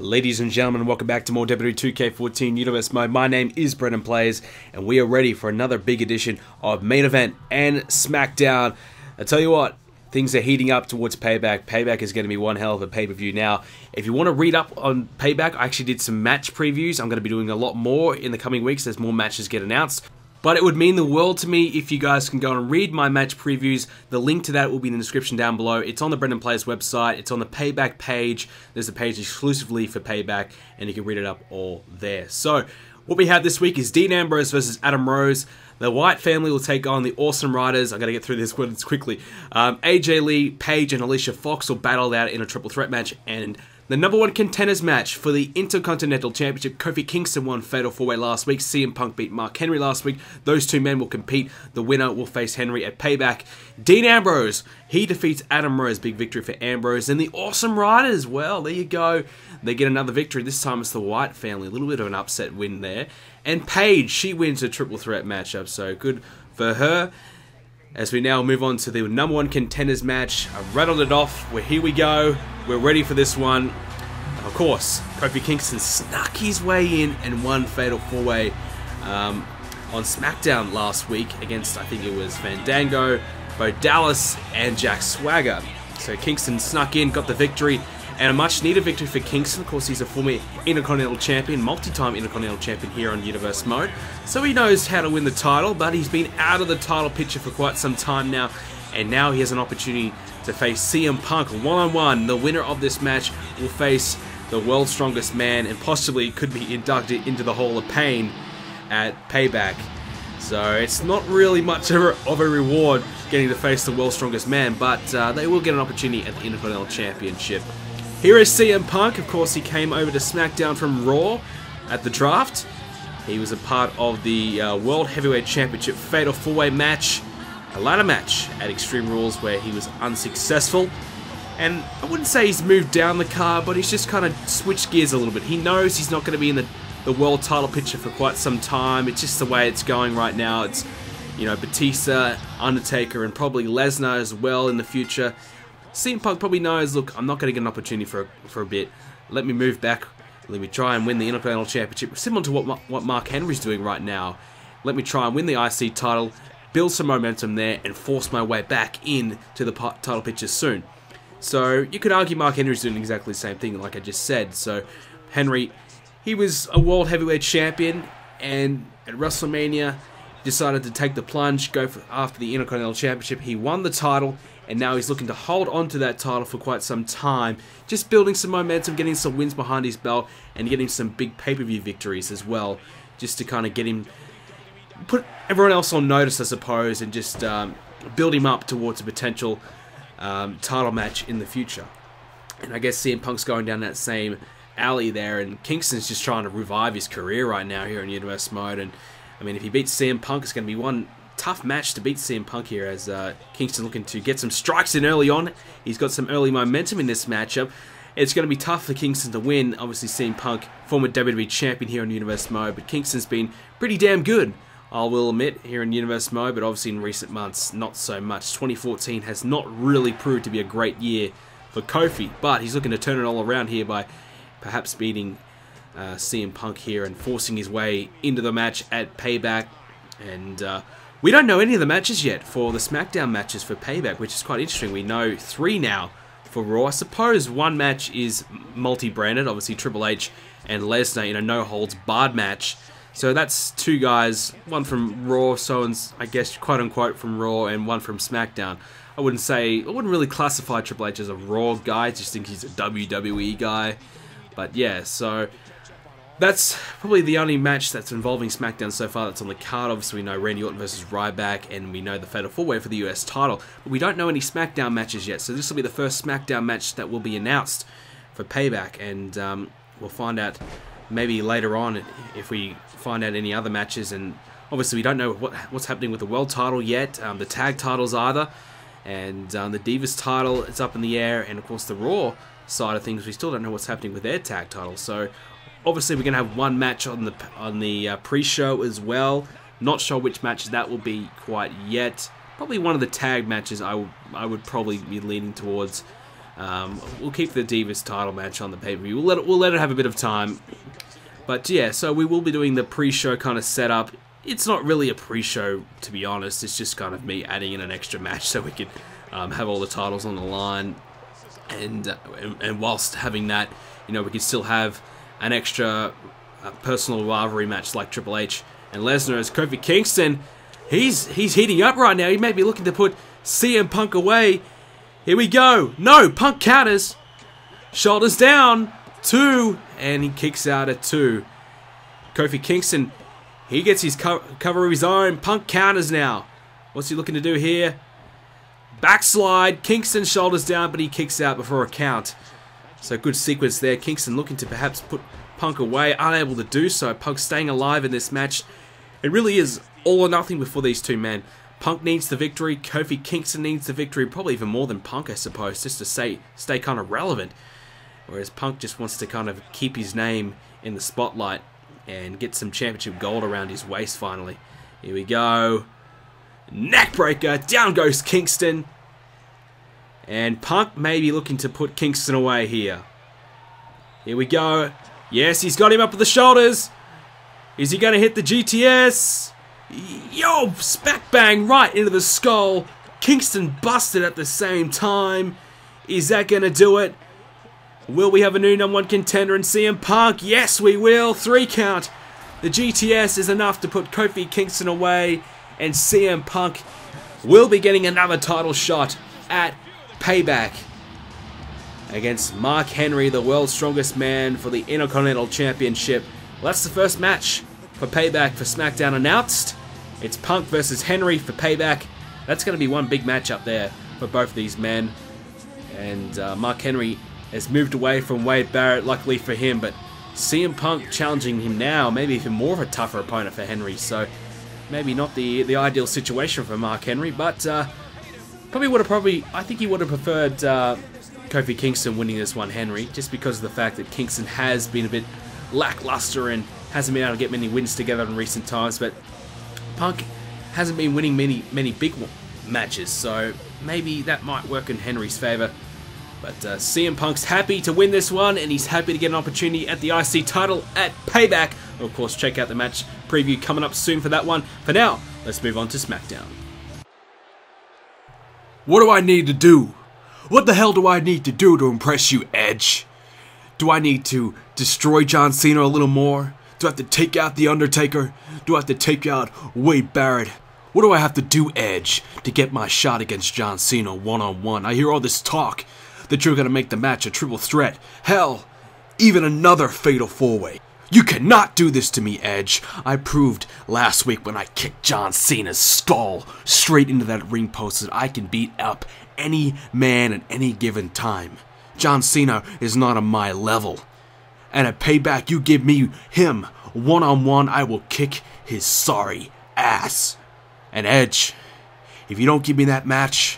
Ladies and gentlemen, welcome back to more WWE 2k14 Universe Mode. My name is BrendenPlayz, and we are ready for another big edition of Main Event and Smackdown. I tell you what, things are heating up towards Payback. Payback is going to be one hell of a pay-per-view. Now, if you want to read up on Payback, I actually did some match previews. I'm going to be doing a lot more in the coming weeks as more matches get announced. But it would mean the world to me if you guys can go and read my match previews. The link to that will be in the description down below. It's on the BrendenPlayz website. It's on the Payback page. There's a page exclusively for Payback, and you can read it up all there. So, what we have this week is Dean Ambrose versus Adam Rose. The Wyatt family will take on the Awesome Riders. I'm going to get through this one quickly. AJ Lee, Paige, and Alicia Fox will battle out in a triple threat match, and the Number One Contenders Match for the Intercontinental Championship. Kofi Kingston won Fatal 4-Way last week. CM Punk beat Mark Henry last week. Those two men will compete. The winner will face Henry at Payback. Dean Ambrose, he defeats Adam Rose. Big victory for Ambrose. And the Awesome Riders, well, there you go. They get another victory. This time it's the Wyatt family. A little bit of an upset win there. And Paige, she wins a triple threat matchup. So good for her. As we now move on to the Number One Contenders Match. I've rattled it off. Here we go. We're ready for this one. Of course, Kofi Kingston snuck his way in and won Fatal 4-Way on Smackdown last week against, I think it was Fandango, Bo Dallas, and Jack Swagger. So Kingston snuck in, got the victory, and a much needed victory for Kingston. Of course, he's a former Intercontinental Champion, multi-time Intercontinental Champion here on Universe Mode. So he knows how to win the title, but he's been out of the title picture for quite some time now. And now he has an opportunity to face CM Punk one-on-one. The winner of this match will face the world's strongest man and possibly could be inducted into the Hall of Pain at Payback. So it's not really much of a reward getting to face the world's strongest man, but they will get an opportunity at the Intercontinental Championship. Here is CM Punk. Of course, he came over to SmackDown from Raw at the draft. He was a part of the World Heavyweight Championship Fatal 4-Way match, a ladder match at Extreme Rules where he was unsuccessful. And I wouldn't say he's moved down the card, but he's just kind of switched gears a little bit. He knows he's not going to be in the world title picture for quite some time. It's just the way it's going right now. It's, you know, Batista, Undertaker, and probably Lesnar as well in the future. CM Punk probably knows, look, I'm not going to get an opportunity for a bit. Let me move back. Let me try and win the Intercontinental Championship, similar to what Mark Henry's doing right now. Let me try and win the IC title, build some momentum there, and force my way back in to the title picture soon. So you could argue Mark Henry's doing exactly the same thing, like I just said. So Henry, he was a World Heavyweight Champion, and at WrestleMania decided to take the plunge, go after the Intercontinental Championship. He won the title, and now he's looking to hold on to that title for quite some time, just building some momentum, getting some wins behind his belt, and getting some big pay-per-view victories as well, just to kind of get him, put everyone else on notice, I suppose, and just build him up towards a potential title match in the future. And I guess CM Punk's going down that same alley there, and Kingston's just trying to revive his career right now here in Universe Mode. And I mean, if he beats CM Punk, it's going to be one tough match to beat CM Punk here, as Kingston looking to get some strikes in early on. He's got some early momentum in this matchup. It's going to be tough for Kingston to win. Obviously, CM Punk, former WWE Champion here in Universe Mode, but Kingston's been pretty damn good, I will admit, here in Universe Mode, but obviously in recent months, not so much. 2014 has not really proved to be a great year for Kofi, but he's looking to turn it all around here by perhaps beating CM Punk here and forcing his way into the match at Payback. And we don't know any of the matches yet for the Smackdown matches for Payback, which is quite interesting. We know 3 now for Raw. I suppose one match is multi-branded, obviously Triple H and Lesnar in a no-holds-barred match. So that's 2 guys, one from Raw, so I guess quote-unquote from Raw, and one from SmackDown. I wouldn't really classify Triple H as a Raw guy, I just think he's a WWE guy. But yeah, so that's probably the only match that's involving SmackDown so far that's on the card. Obviously, we know Randy Orton versus Ryback, and we know the Fatal 4-Way for the US title. But we don't know any SmackDown matches yet, so this will be the first SmackDown match that will be announced for Payback, and we'll find out maybe later on if we find out any other matches. And obviously we don't know what's happening with the world title yet, the tag titles either, and the Divas title is up in the air, and of course the Raw side of things, we still don't know what's happening with their tag titles. So obviously we're going to have one match on the pre-show as well. Not sure which match that will be quite yet. Probably one of the tag matches I would probably be leaning towards We'll keep the Divas title match on the pay-per-view. We'll let it have a bit of time. But yeah, so we will be doing the pre-show kind of setup. It's not really a pre-show, to be honest. It's just kind of me adding in an extra match so we can have all the titles on the line. And whilst having that, you know, we can still have an extra personal rivalry match like Triple H and Lesnar as Kofi Kingston. He's heating up right now. He may be looking to put CM Punk away. Here we go. No, Punk counters. Shoulders down. 2. And he kicks out at 2. Kofi Kingston, he gets his cover of his own. Punk counters now. What's he looking to do here? Backslide. Kingston shoulders down, but he kicks out before a count. So good sequence there. Kingston looking to perhaps put Punk away. Unable to do so. Punk staying alive in this match. It really is all or nothing before these two men. Punk needs the victory. Kofi Kingston needs the victory. Probably even more than Punk, I suppose, just to stay kind of relevant. Whereas Punk just wants to kind of keep his name in the spotlight and get some championship gold around his waist finally. Here we go. Neckbreaker. Down goes Kingston. And Punk may be looking to put Kingston away here. Here we go. Yes, he's got him up with the shoulders. Is he going to hit the GTS? Yo, smack bang right into the skull. Kingston busted at the same time. Is that going to do it? Will we have a new number one contender in CM Punk? Yes, we will. 3 count. The GTS is enough to put Kofi Kingston away. And CM Punk will be getting another title shot at Payback against Mark Henry, the world's strongest man, for the Intercontinental Championship. Well, that's the first match for Payback for SmackDown announced. It's Punk versus Henry for Payback. That's going to be one big match up there for both these men. And Mark Henry has moved away from Wade Barrett, luckily for him, but CM Punk challenging him now, maybe even more of a tougher opponent for Henry, so maybe not the ideal situation for Mark Henry, but I think he would have preferred Kofi Kingston winning this one, Henry, just because of the fact that Kingston has been a bit lackluster and hasn't been able to get many wins together in recent times, but Punk hasn't been winning many big matches, so maybe that might work in Henry's favour. But CM Punk's happy to win this one, and he's happy to get an opportunity at the IC title at Payback. Of course, check out the match preview coming up soon for that one. For now, let's move on to SmackDown. What do I need to do? What the hell do I need to do to impress you, Edge? Do I need to destroy John Cena a little more? Do I have to take out The Undertaker? Do I have to take out Wade Barrett? What do I have to do, Edge, to get my shot against John Cena one-on-one? I hear all this talk that you're going to make the match a triple threat. Hell, even another fatal four-way. You cannot do this to me, Edge. I proved last week when I kicked John Cena's skull straight into that ring post that I can beat up any man at any given time. John Cena is not on my level. And at Payback, you give me him one-on-one, I will kick his sorry ass. And Edge, if you don't give me that match,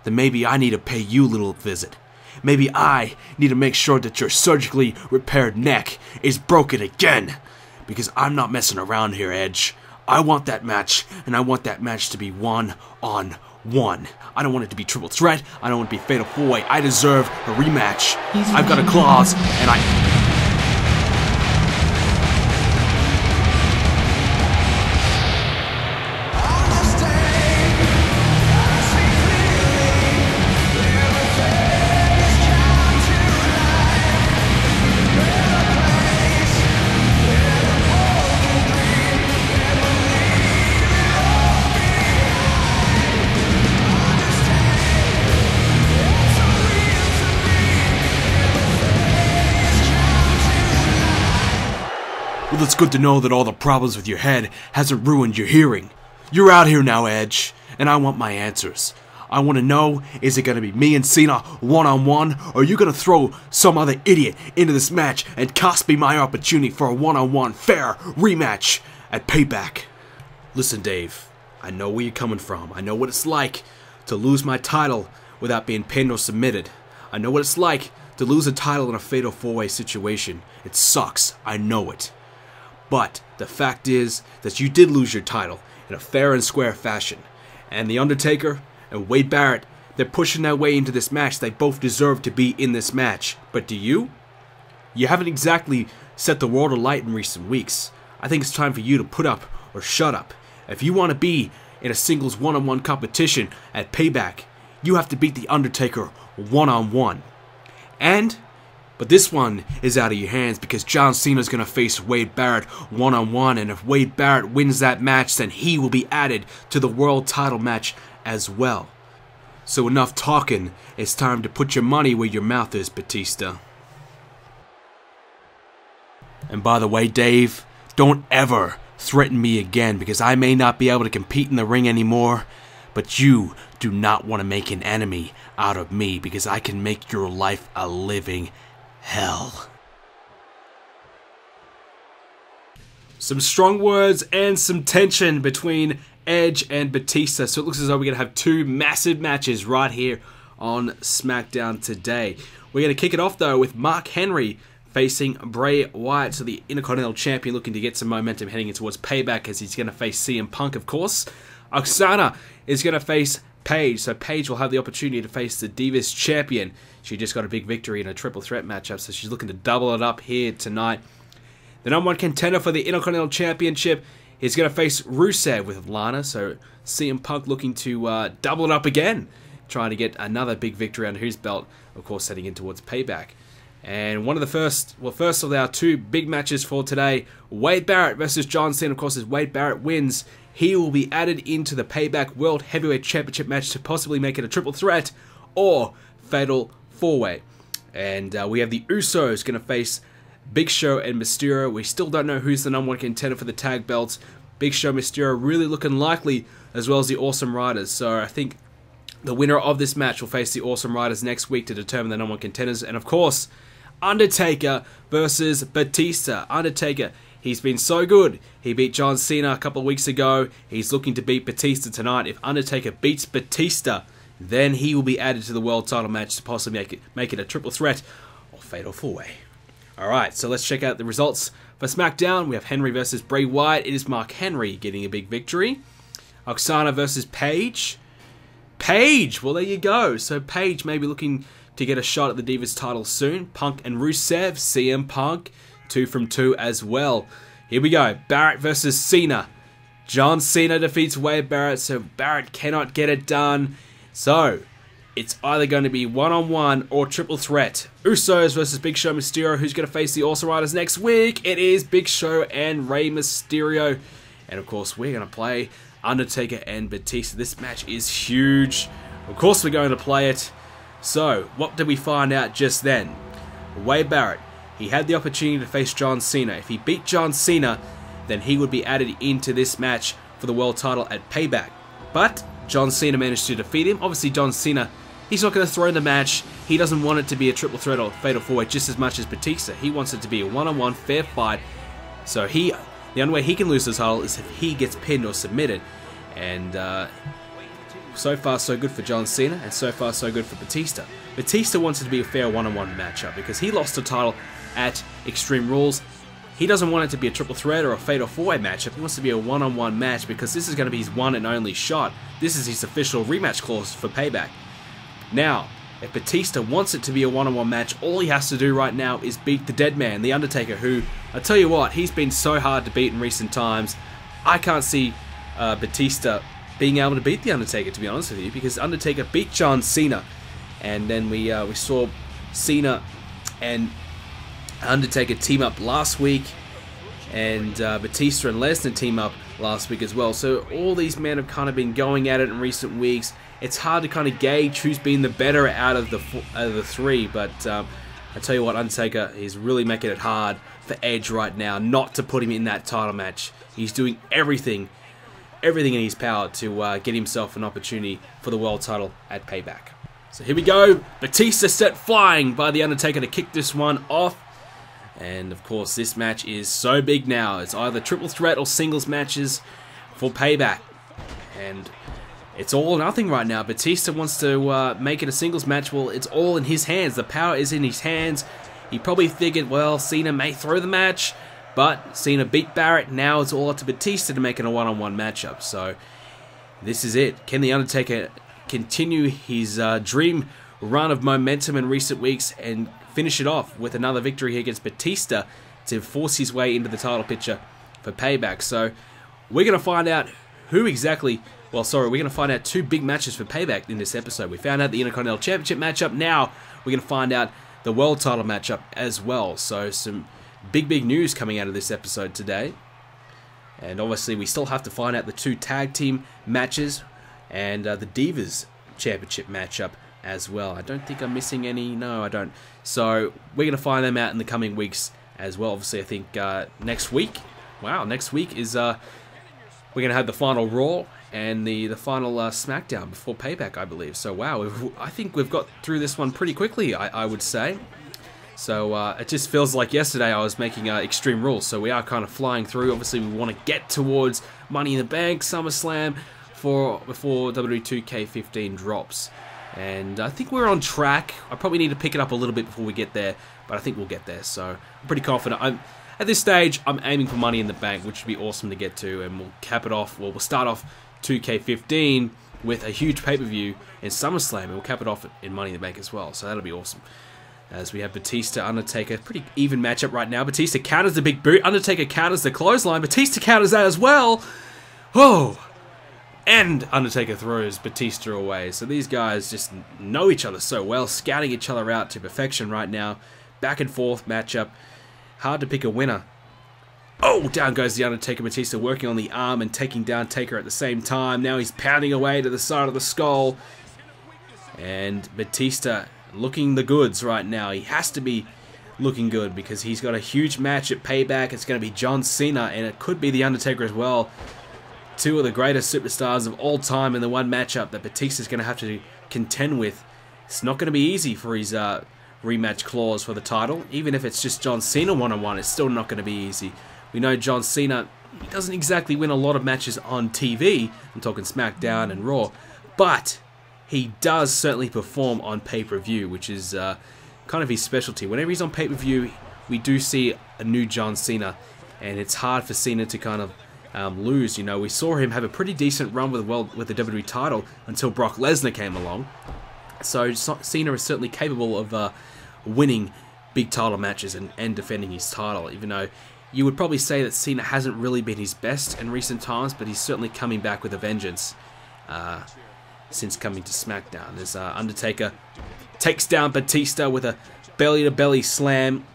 then maybe I need to pay you a little visit. Maybe I need to make sure that your surgically repaired neck is broken again. Because I'm not messing around here, Edge. I want that match, and I want that match to be one-on-one. I don't want it to be triple threat. I don't want it to be fatal four-way. I deserve a rematch. I've got a clause, and well, it's good to know that all the problems with your head hasn't ruined your hearing. You're out here now, Edge, and I want my answers. I want to know, is it going to be me and Cena one-on-one, or are you going to throw some other idiot into this match and cost me my opportunity for a one-on-one fair rematch at Payback? Listen, Dave, I know where you're coming from. I know what it's like to lose my title without being pinned or submitted. I know what it's like to lose a title in a fatal four-way situation. It sucks. I know it. But the fact is that you did lose your title in a fair and square fashion. And The Undertaker and Wade Barrett They're pushing their way into this match. They both deserve to be in this match. But do you? You haven't exactly set the world alight in recent weeks. I think it's time for you to put up or shut up. If you want to be in a singles one-on-one competition at Payback, you have to beat The Undertaker one-on-one. But this one is out of your hands because John Cena's going to face Wade Barrett one-on-one, and if Wade Barrett wins that match, then he will be added to the world title match as well. So enough talking, it's time to put your money where your mouth is, Batista. And by the way, Dave, don't ever threaten me again because I may not be able to compete in the ring anymore, but you do not want to make an enemy out of me because I can make your life a living hell. Some strong words and some tension between Edge and Batista. So it looks as though we're going to have two massive matches right here on SmackDown today. We're going to kick it off though with Mark Henry facing Bray Wyatt, so the Intercontinental Champion looking to get some momentum heading in towards Payback as he's going to face CM Punk, of course. Oksana is going to face Paige, so Paige will have the opportunity to face the Divas Champion. She just got a big victory in a triple threat matchup, so she's looking to double it up here tonight. The number one contender for the Intercontinental Championship is going to face Rusev with Lana, so CM Punk looking to double it up again, trying to get another big victory under his belt, of course heading in towards Payback. And one of the first of our two big matches for today, Wade Barrett versus John Cena. Of course, as Wade Barrett wins, he will be added into the Payback World Heavyweight Championship match to possibly make it a triple threat or fatal four-way. And we have the Usos going to face Big Show and Mysterio. We still don't know who's the number one contender for the tag belts. Big Show, Mysterio really looking likely, as well as the Awesome Riders. So I think the winner of this match will face the Awesome Riders next week to determine the number one contenders. And of course, Undertaker versus Batista. Undertaker, he's been so good. He beat John Cena a couple of weeks ago. He's looking to beat Batista tonight. If Undertaker beats Batista, then he will be added to the world title match to possibly make it a triple threat or fatal four-way. Alright, so let's check out the results for SmackDown. We have Henry versus Bray Wyatt. It is Mark Henry getting a big victory. Oksana versus Paige. Paige! Well, there you go. So Paige may be looking to get a shot at the Divas title soon. Punk and Rusev, CM Punk, 2 from 2 as well. Here we go, Barrett versus Cena. John Cena defeats Wade Barrett, so Barrett cannot get it done. So, it's either going to be one-on-one or triple threat. Usos versus Big Show Mysterio. Who's going to face the Awesome Riders next week? It is Big Show and Rey Mysterio. And of course, we're going to play Undertaker and Batista. This match is huge. Of course, we're going to play it. So, what did we find out just then? Wade Barrett, he had the opportunity to face John Cena. If he beat John Cena, then he would be added into this match for the world title at Payback. But John Cena managed to defeat him. Obviously, John Cena, he's not going to throw in the match. He doesn't want it to be a triple threat or fatal four-way just as much as Batista. He wants it to be a one-on-one fair fight. So the only way he can lose the title is if he gets pinned or submitted. And so far, so good for John Cena, and so far, so good for Batista. Batista wants it to be a fair one-on-one matchup because he lost the title at Extreme Rules. He doesn't want it to be a triple threat or a fatal four-way matchup. He wants to be a one-on-one match because this is going to be his one and only shot. This is his official rematch clause for Payback. Now, if Batista wants it to be a one-on-one match, all he has to do right now is beat the dead man, The Undertaker, who, I tell you what, he's been so hard to beat in recent times. I can't see Batista being able to beat The Undertaker, to be honest with you, because Undertaker beat John Cena, and then we saw Cena and Undertaker team up last week, and Batista and Lesnar team up last week as well. So all these men have kind of been going at it in recent weeks. It's hard to kind of gauge who's been the better out of the three, but I tell you what, Undertaker is really making it hard for Edge right now not to put him in that title match. He's doing everything in his power to get himself an opportunity for the world title at Payback. So here we go, Batista set flying by The Undertaker to kick this one off. And of course, this match is so big now. It's either triple threat or singles matches for Payback. And it's all or nothing right now. Batista wants to make it a singles match. Well, it's all in his hands. The power is in his hands. He probably figured, well, Cena may throw the match, but Cena beat Barrett. Now it's all up to Batista to make it a one-on-one matchup. So this is it. Can The Undertaker continue his dream run of momentum in recent weeks and finish it off with another victory here against Batista to force his way into the title picture for Payback. So we're going to find out who exactly... Well, sorry, we're going to find out two big matches for Payback in this episode. We found out the Intercontinental Championship matchup. Now we're going to find out the World title matchup as well. So some big news coming out of this episode today. And obviously we still have to find out the two tag team matches and the Divas Championship matchup as well. I don't think I'm missing any. No, I don't. So we're going to find them out in the coming weeks as well. Obviously, I think next week. Wow, next week is we're going to have the final Raw and the final Smackdown before Payback, I believe. So wow, I think we've got through this one pretty quickly, I would say. So it just feels like yesterday I was making Extreme Rules. So we are kind of flying through. Obviously, we want to get towards Money in the Bank, SummerSlam before WWE 2k14 drops. And I think we're on track. I probably need to pick it up a little bit before we get there, but I think we'll get there. So I'm pretty confident. At this stage, I'm aiming for Money in the Bank, which would be awesome to get to, and we'll cap it off. Well, we'll start off 2k15 with a huge pay-per-view in SummerSlam, and we'll cap it off in Money in the Bank as well. So that'll be awesome. As we have Batista, Undertaker, pretty even matchup right now. Batista counters the big boot. Undertaker counters the clothesline. Batista counters that as well. Oh! And Undertaker throws Batista away. So these guys just know each other so well, scouting each other out to perfection right now. Back and forth matchup. Hard to pick a winner. Oh, down goes the Undertaker. Batista working on the arm and taking down Taker at the same time. Now he's pounding away to the side of the skull. And Batista looking the goods right now. He has to be looking good because he's got a huge match at Payback. It's going to be John Cena, and it could be the Undertaker as well. Two of the greatest superstars of all time in the one matchup that Batista's going to have to contend with. It's not going to be easy for his rematch clause for the title. Even if it's just John Cena one-on-one, it's still not going to be easy. We know John Cena, he doesn't exactly win a lot of matches on TV. I'm talking Smackdown and Raw. But he does certainly perform on pay-per-view, which is kind of his specialty. Whenever he's on pay-per-view, we do see a new John Cena. And it's hard for Cena to kind of lose. You know, we saw him have a pretty decent run with the WWE title until Brock Lesnar came along. So Cena is certainly capable of winning big title matches and defending his title, even though you would probably say that Cena hasn't really been his best in recent times, but he's certainly coming back with a vengeance since coming to SmackDown. As Undertaker takes down Batista with a belly-to-belly slam,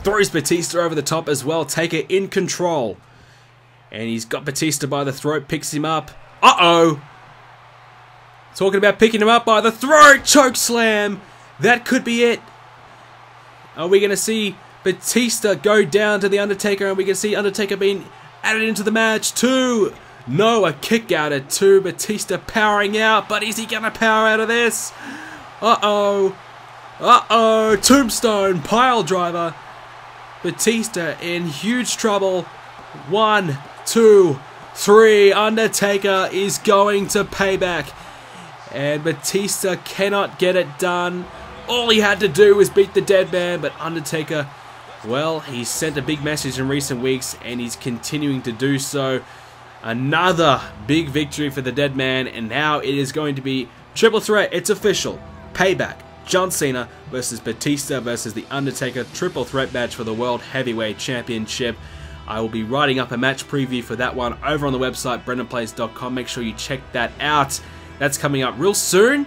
throws Batista over the top as well. Taker in control. And he's got Batista by the throat, picks him up. Uh-oh! Talking about picking him up by the throat! Choke slam! That could be it. Are we going to see Batista go down to the Undertaker, and we can see Undertaker being added into the match? 2. No, a kick out at 2. Batista powering out, but is he going to power out of this? Uh-oh. Uh-oh. Tombstone, pile driver. Batista in huge trouble. 1, 2, 3. Undertaker is going to Payback. And Batista cannot get it done. All he had to do was beat the dead man, but Undertaker, well, he's sent a big message in recent weeks, and he's continuing to do so. Another big victory for the dead man, and now it is going to be triple threat. It's official. Payback. John Cena versus Batista versus the Undertaker. Triple threat match for the World Heavyweight Championship. I will be writing up a match preview for that one over on the website, BrendenPlayz.com. Make sure you check that out. That's coming up real soon.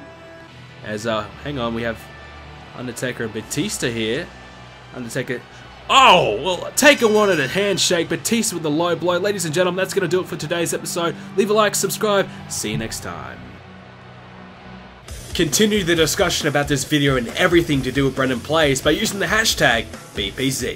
As, hang on, we have Undertaker and Batista here. Undertaker... Oh, well, Taker wanted a handshake. Batista with the low blow. Ladies and gentlemen, that's going to do it for today's episode. Leave a like, subscribe. See you next time. Continue the discussion about this video and everything to do with BrendenPlayz by using the hashtag BPZ.